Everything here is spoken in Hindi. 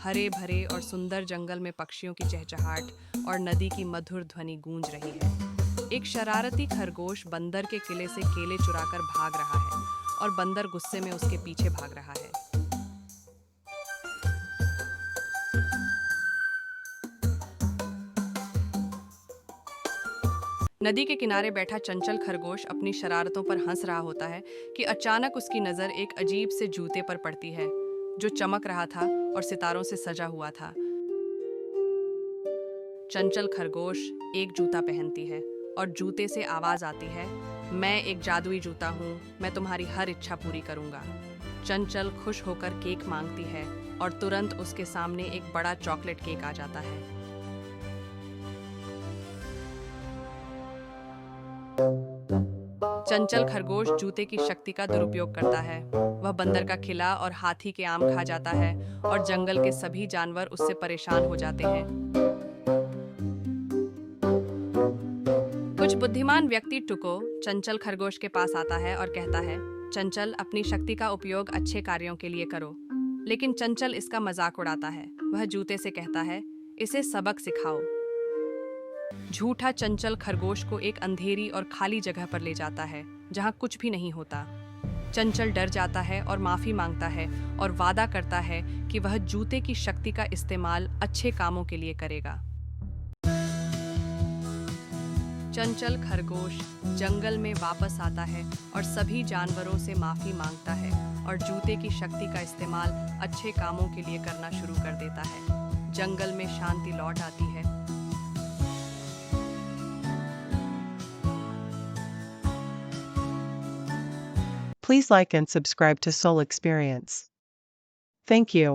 हरे भरे और सुंदर जंगल में पक्षियों की चहचहाट और नदी की मधुर ध्वनि गूंज रही है। एक शरारती खरगोश बंदर के किले से केले चुराकर भाग रहा है और बंदर गुस्से में उसके पीछे भाग रहा है। नदी के किनारे बैठा चंचल खरगोश अपनी शरारतों पर हंस रहा होता है कि अचानक उसकी नजर एक अजीब से जूते पर पड़ती है जो चमक रहा था और सितारों से सजा हुआ था। चंचल खरगोश एक जूता पहनती है और जूते से आवाज आती है, मैं एक जादुई जूता हूँ, मैं तुम्हारी हर इच्छा पूरी करूंगा। चंचल खुश होकर केक मांगती है और तुरंत उसके सामने एक बड़ा चॉकलेट केक आ जाता है। चंचल खरगोश जूते की शक्ति का दुरुपयोग करता है। वह बंदर का किला और हाथी के आम खा जाता है और जंगल के सभी जानवर उससे परेशान हो जाते हैं। कुछ बुद्धिमान व्यक्ति टुको चंचल खरगोश के पास आता है और कहता है, चंचल अपनी शक्ति का उपयोग अच्छे कार्यों के लिए करो। लेकिन चंचल इसका मजाक उड़ाता है। वह जूते से कहता है, इसे सबक सिखाओ। झूठा चंचल खरगोश को एक अंधेरी और खाली जगह पर ले जाता है जहां कुछ भी नहीं होता। चंचल डर जाता है और माफी मांगता है और वादा करता है कि वह जूते की शक्ति का इस्तेमाल अच्छे कामों के लिए करेगा। चंचल खरगोश जंगल में वापस आता है और सभी जानवरों से माफी मांगता है और जूते की शक्ति का इस्तेमाल अच्छे कामों के लिए करना शुरू कर देता है। जंगल में शांति लौट आती है। Please like and subscribe to Soul Experience. Thank you.